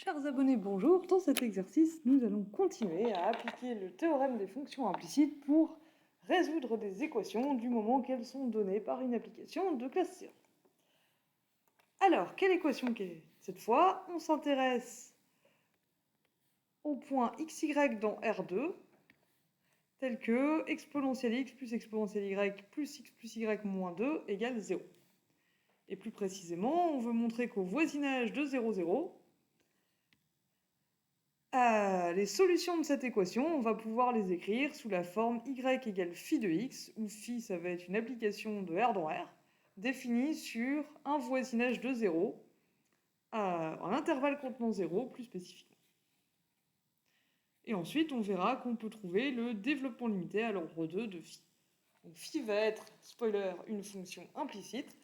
Chers abonnés, bonjour. Dans cet exercice, nous allons continuer à appliquer le théorème des fonctions implicites pour résoudre des équations du moment qu'elles sont données par une application de classe C1. Alors, quelle équation cette fois? On s'intéresse au point xy dans R2, tel que exponentielle x plus exponentielle y plus x plus y moins 2 égale 0. Et plus précisément, on veut montrer qu'au voisinage de 0, 0, les solutions de cette équation, on va pouvoir les écrire sous la forme y égale phi de x, où phi, ça va être une application de R dans R, définie sur un voisinage de 0, en intervalle contenant 0, plus spécifiquement. Et ensuite, on verra qu'on peut trouver le développement limité à l'ordre 2 de phi. Donc phi va être, spoiler, une fonction implicite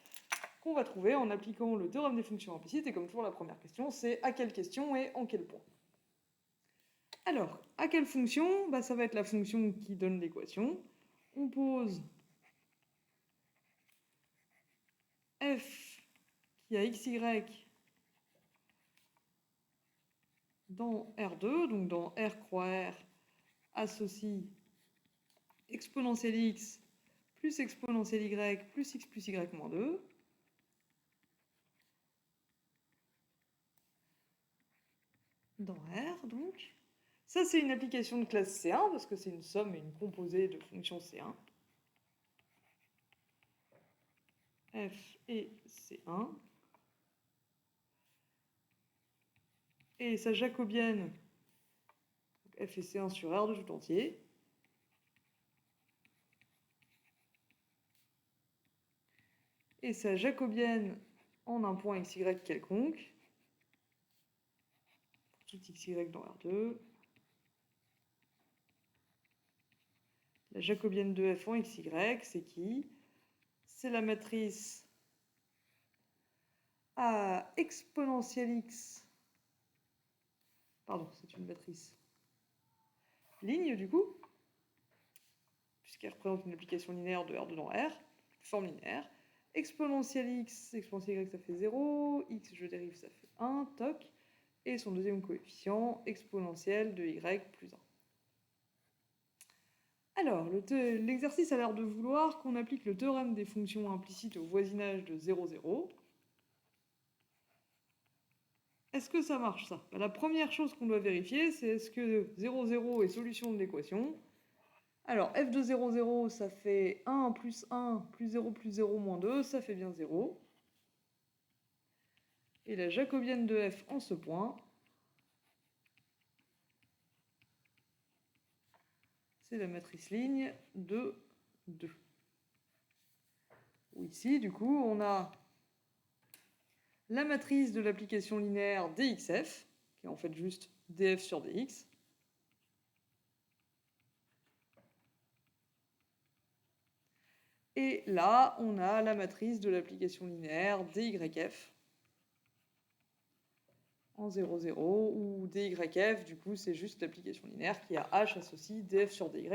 qu'on va trouver en appliquant le théorème des fonctions implicites. Et comme toujours, la première question, c'est à quelle question et en quel point. Alors, à quelle fonction? Ça va être la fonction qui donne l'équation. On pose f qui a xy dans R2, donc dans R croix R, associe exponentielle x plus exponentielle y plus x plus y moins 2. Dans R, donc. Ça, c'est une application de classe C1, parce que c'est une somme et une composée de fonctions C1. F et C1. Et sa jacobienne, f et C1 sur R de tout entier. Et sa jacobienne en un point xy quelconque, pour tout xy dans R2. La jacobienne de f en xy, c'est qui? C'est la matrice à exponentielle x. Pardon, c'est une matrice ligne du coup, puisqu'elle représente une application linéaire de R2 dans R, forme linéaire. Exponentielle x, exponentielle y, ça fait 0, x je dérive, ça fait 1, toc, et son deuxième coefficient, exponentielle de y plus 1. Alors, l'exercice a l'air de vouloir qu'on applique le théorème des fonctions implicites au voisinage de 0, 0. Est-ce que ça marche, ça? La première chose qu'on doit vérifier, c'est est-ce que 0, 0 est solution de l'équation. Alors, f de 0, 0, ça fait 1 plus 1 plus 0 moins 2, ça fait bien 0. Et la jacobienne de f en ce point, c'est la matrice ligne de 2. Ou ici, du coup, on a la matrice de l'application linéaire dxf, qui est en fait juste df sur dx. Et là, on a la matrice de l'application linéaire dyf en 0, 0, où dyf, du coup, c'est juste l'application linéaire qui a h associe df sur dy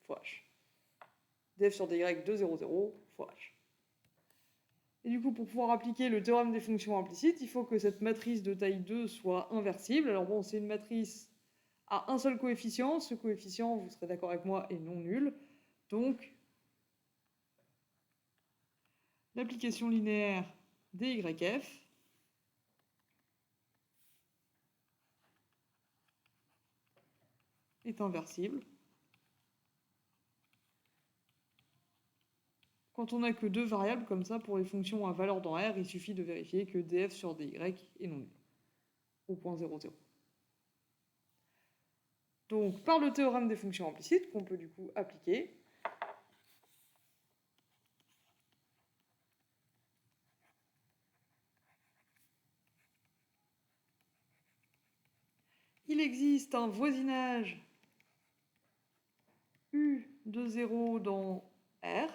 fois h. df sur dy de 0, 0 fois h. Et du coup, pour pouvoir appliquer le théorème des fonctions implicites, il faut que cette matrice de taille 2 soit inversible. Alors bon, c'est une matrice à un seul coefficient. Ce coefficient, vous serez d'accord avec moi, est non nul. Donc, l'application linéaire dyf est inversible. Quand on n'a que deux variables comme ça, pour les fonctions à valeur dans R, il suffit de vérifier que df sur dy est non nul, au point 0, 0. Donc, par le théorème des fonctions implicites, qu'on peut du coup appliquer, il existe un voisinage U de 0 dans R,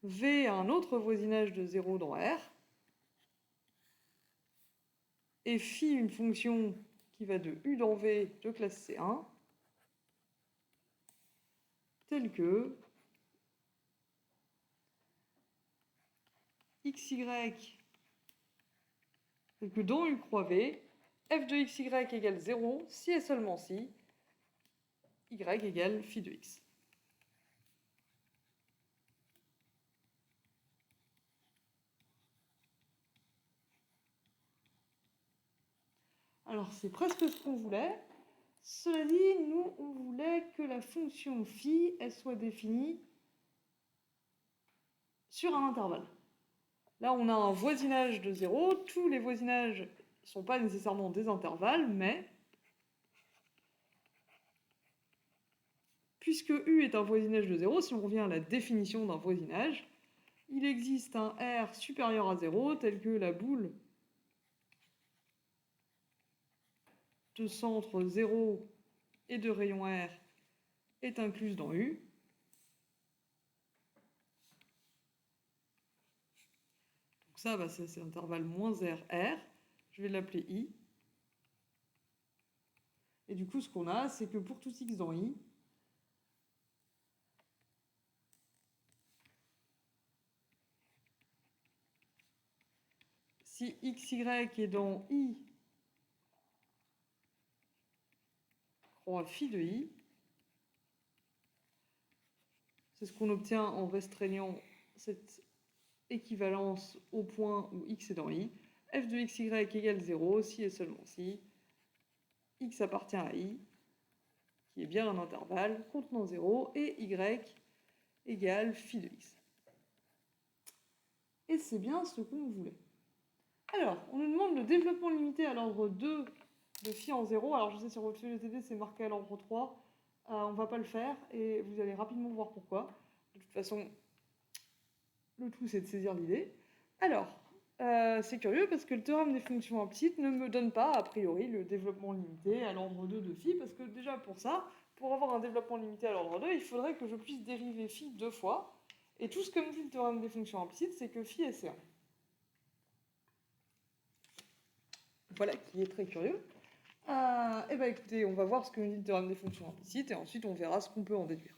V a un autre voisinage de 0 dans R, et phi une fonction qui va de U dans V de classe C1, telle que xy, tel que dans U croix V, f de xy égale 0 si et seulement si y égale phi de x. Alors c'est presque ce qu'on voulait. Cela dit, nous on voulait que la fonction phi elle soit définie sur un intervalle. Là on a un voisinage de 0, tous les voisinages ne sont pas nécessairement des intervalles, mais puisque U est un voisinage de 0, si on revient à la définition d'un voisinage, il existe un R supérieur à 0, tel que la boule de centre 0 et de rayon R est incluse dans U. Donc ça, c'est l'intervalle moins R. Je vais l'appeler I. Et du coup, ce qu'on a, c'est que pour tout x dans I, si xy est dans I croix phi de I, c'est ce qu'on obtient en restreignant cette équivalence au point où x est dans I. F de xy égale 0 si et seulement si x appartient à I, qui est bien un intervalle contenant 0, et y égale phi de x. Et c'est bien ce qu'on voulait. Alors, on nous demande le développement limité à l'ordre 2 de phi en 0. Alors, je sais sur votre feuille de TD, c'est marqué à l'ordre 3. On ne va pas le faire, et vous allez rapidement voir pourquoi. De toute façon, le tout, c'est de saisir l'idée. Alors, c'est curieux parce que le théorème des fonctions implicites ne me donne pas, a priori, le développement limité à l'ordre 2 de phi, parce que déjà pour ça, pour avoir un développement limité à l'ordre 2, il faudrait que je puisse dériver phi 2 fois. Et tout ce que me dit le théorème des fonctions implicites, c'est que phi est C1. Voilà, qui est très curieux. Eh bien écoutez, on va voir ce que nous dit le théorème des fonctions implicites, et ensuite on verra ce qu'on peut en déduire.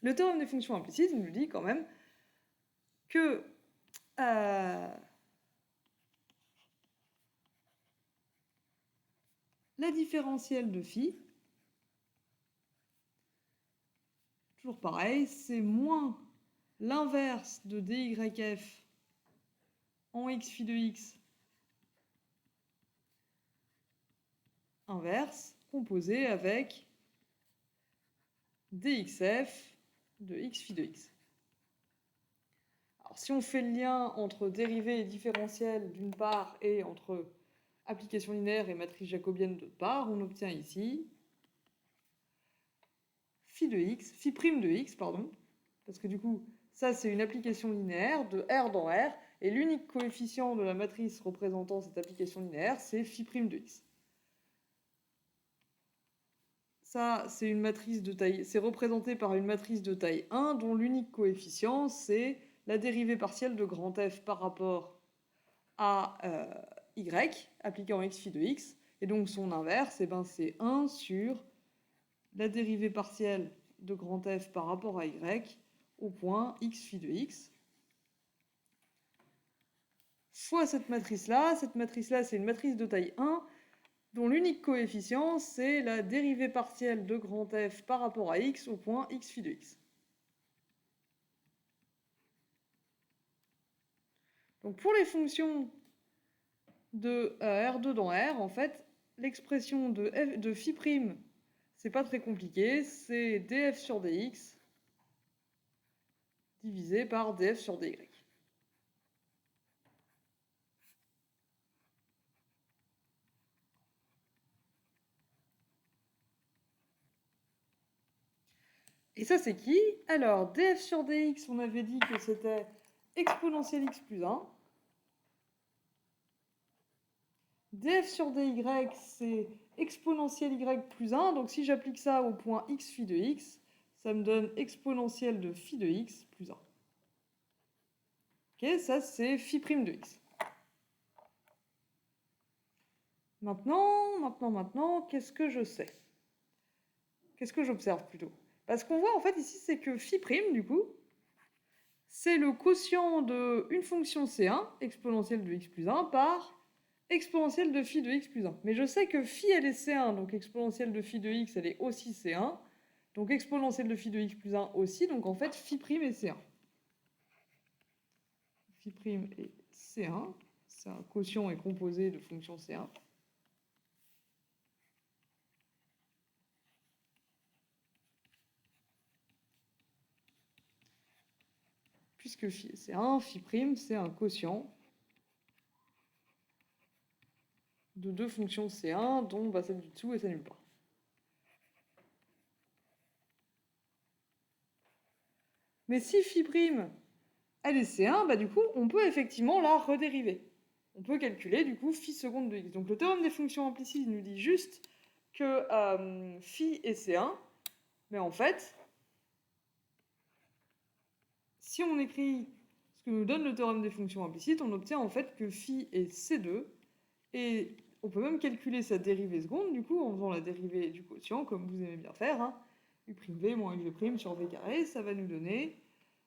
Le théorème des fonctions implicites, il nous dit quand même que la différentielle de phi, toujours pareil, c'est moins l'inverse de dyf en x phi de x inverse, composé avec dxf de x phi de x. Alors si on fait le lien entre dérivée et différentielle d'une part et entre application linéaire et matrice jacobienne d'autre part, on obtient ici phi prime de x, pardon, parce que du coup, ça c'est une application linéaire de R dans R, et l'unique coefficient de la matrice représentant cette application linéaire, c'est phi prime de x. Ça, c'est une matrice de taille, c'est représenté par une matrice de taille 1 dont l'unique coefficient, c'est la dérivée partielle de grand F par rapport à y, appliquée en x phi de x, et donc son inverse, c'est 1 sur la dérivée partielle de grand F par rapport à y au point x phi de x, fois cette matrice-là. Cette matrice-là, c'est une matrice de taille 1 dont l'unique coefficient, c'est la dérivée partielle de grand F par rapport à x au point x phi de x. Donc pour les fonctions de R2 dans R, en fait, l'expression de phi prime, c'est pas très compliqué, c'est df sur dx divisé par df sur dy. Et ça, c'est qui? Alors, df sur dx, on avait dit que c'était exponentielle x plus 1. df sur dy, c'est exponentielle y plus 1. Donc, si j'applique ça au point x phi de x, ça me donne exponentielle de phi de x plus 1. Ok, ça, c'est phi prime de x. Maintenant, qu'est-ce que je sais? Qu'est-ce que j'observe plutôt? Parce qu'on voit en fait ici, c'est que phi prime, du coup, c'est le quotient d'une fonction C1, exponentielle de x plus 1, par exponentielle de phi de x plus 1. Mais je sais que phi, elle est C1, donc exponentielle de phi de x, elle est aussi C1. Donc exponentielle de phi de x plus 1 aussi, donc en fait, phi prime est C1. Phi prime est C1, c'est un quotient est composé de fonctions C1. Puisque phi est C1, phi prime, c'est un quotient de deux fonctions C1, dont celle du dessous, elle s'annule pas. Mais si phi prime, elle est C1, du coup, on peut effectivement la redériver. On peut calculer, du coup, phi seconde de x. Donc le théorème des fonctions implicites nous dit juste que phi est C1, mais en fait, si on écrit ce que nous donne le théorème des fonctions implicites, on obtient en fait que phi est C2, et on peut même calculer sa dérivée seconde, du coup, en faisant la dérivée du quotient, comme vous aimez bien faire, hein. U'(v moins uv' sur v carré, ça va nous donner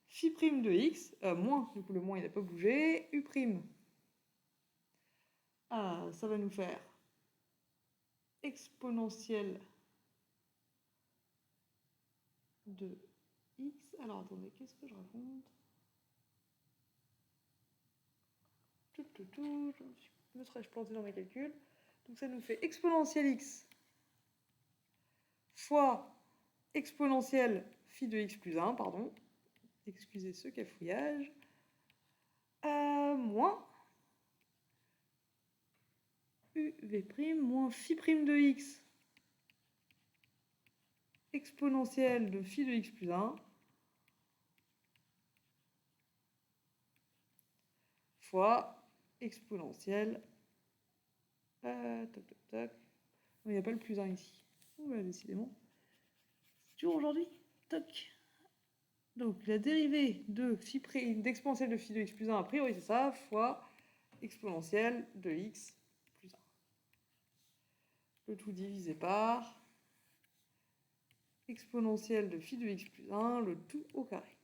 phi prime de x, moins, du coup le moins il n'a pas bougé, u'. Ah, ça va nous faire exponentielle de x. Alors attendez, qu'est-ce que je raconte? Me serais-je planté dans mes calculs? Donc ça nous fait exponentielle x fois exponentielle phi de x plus 1, pardon. Excusez ce cafouillage. Moins uv' moins phi prime de x exponentielle de phi de x plus 1 fois exponentielle. Il n'y a pas le plus 1 ici. Décidément. C'est toujours aujourd'hui. Toc. Donc la dérivée de phi prime d'exponentielle de phi de x plus 1, a priori c'est ça, fois exponentielle de x plus 1. Le tout divisé par exponentielle de phi de x plus 1, le tout au carré.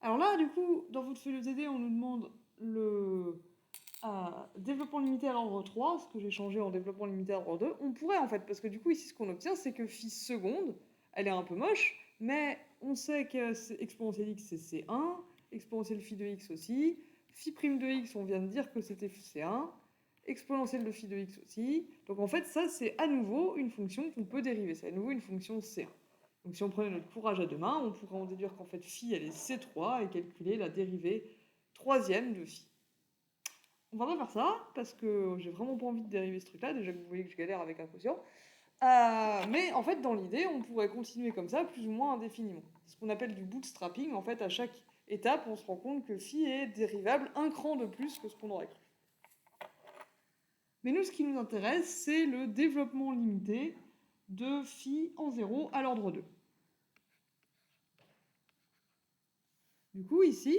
Alors là, du coup, dans votre feuille de TD, on nous demande le développement limité à l'ordre 3, ce que j'ai changé en développement limité à l'ordre 2. On pourrait en fait, parce que du coup, ici, ce qu'on obtient, c'est que phi seconde, elle est un peu moche, mais on sait que exponentielle x, c'est C1, exponentielle phi de x aussi, phi prime de x, on vient de dire que c'était C1, exponentielle de phi de x aussi. Donc en fait, ça, c'est à nouveau une fonction qu'on peut dériver, c'est à nouveau une fonction C1. Donc si on prenait notre courage à deux mains, on pourrait en déduire qu'en fait phi elle est C3 et calculer la dérivée troisième de phi. On va pas faire ça, parce que j'ai vraiment pas envie de dériver ce truc-là, déjà que vous voyez que je galère avec un quotient. Mais en fait, dans l'idée, on pourrait continuer comme ça, plus ou moins indéfiniment. C'est ce qu'on appelle du bootstrapping. En fait, à chaque étape, on se rend compte que phi est dérivable un cran de plus que ce qu'on aurait cru. Mais nous, ce qui nous intéresse, c'est le développement limité de phi en 0 à l'ordre 2. Du coup, ici,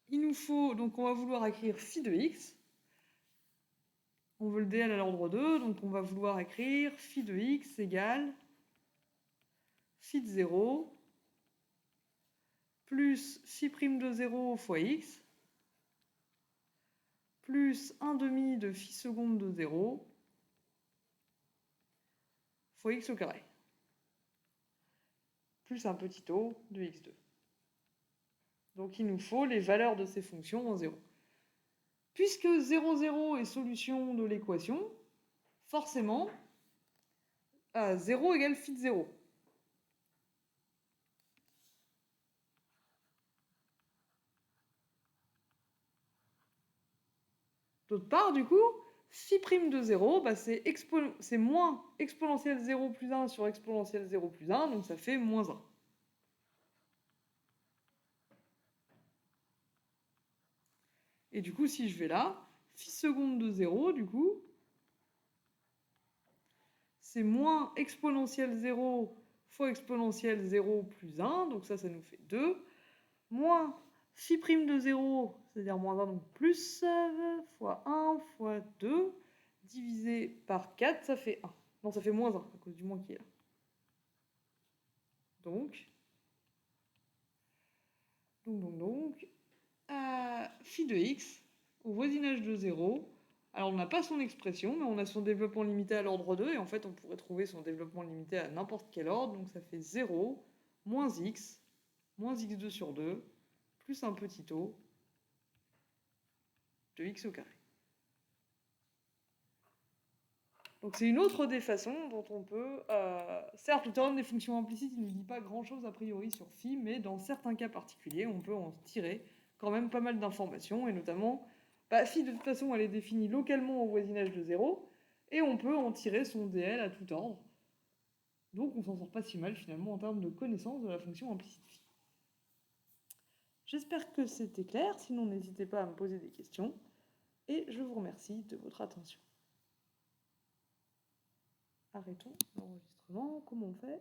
il nous faut, donc on va vouloir écrire phi de x. On veut le dl à l'ordre 2, donc on va vouloir écrire phi de x égale phi de 0 plus phi prime de 0 fois x plus 1 demi de phi seconde de 0 fois x au carré, plus un petit o de x2. Donc il nous faut les valeurs de ces fonctions en 0. Puisque 0, 0 est solution de l'équation, forcément, 0 égale phi de 0. D'autre part, du coup, phi prime de 0, c'est moins exponentielle 0 plus 1 sur exponentielle 0 plus 1, donc ça fait moins 1. Et du coup, si je vais là, phi seconde de 0, du coup, c'est moins exponentielle 0 fois exponentielle 0 plus 1, donc ça nous fait 2, moins phi prime de 0, c'est-à-dire moins 1, donc plus, fois 1 fois 2, divisé par 4, ça fait 1. Non, ça fait moins 1, à cause du moins qui est là. Donc, phi de x au voisinage de 0. Alors, on n'a pas son expression, mais on a son développement limité à l'ordre 2, et en fait, on pourrait trouver son développement limité à n'importe quel ordre, donc ça fait 0, moins x2 sur 2, plus un petit o de x au carré. Donc c'est une autre des façons dont on peut... certes, le théorème des fonctions implicites, il ne dit pas grand-chose a priori sur phi, mais dans certains cas particuliers, on peut en tirer quand même pas mal d'informations, et notamment, phi de toute façon, elle est définie localement au voisinage de 0, et on peut en tirer son dl à tout ordre. Donc on s'en sort pas si mal finalement en termes de connaissance de la fonction implicite phi. J'espère que c'était clair, sinon n'hésitez pas à me poser des questions, et je vous remercie de votre attention. Arrêtons l'enregistrement, comment on fait ?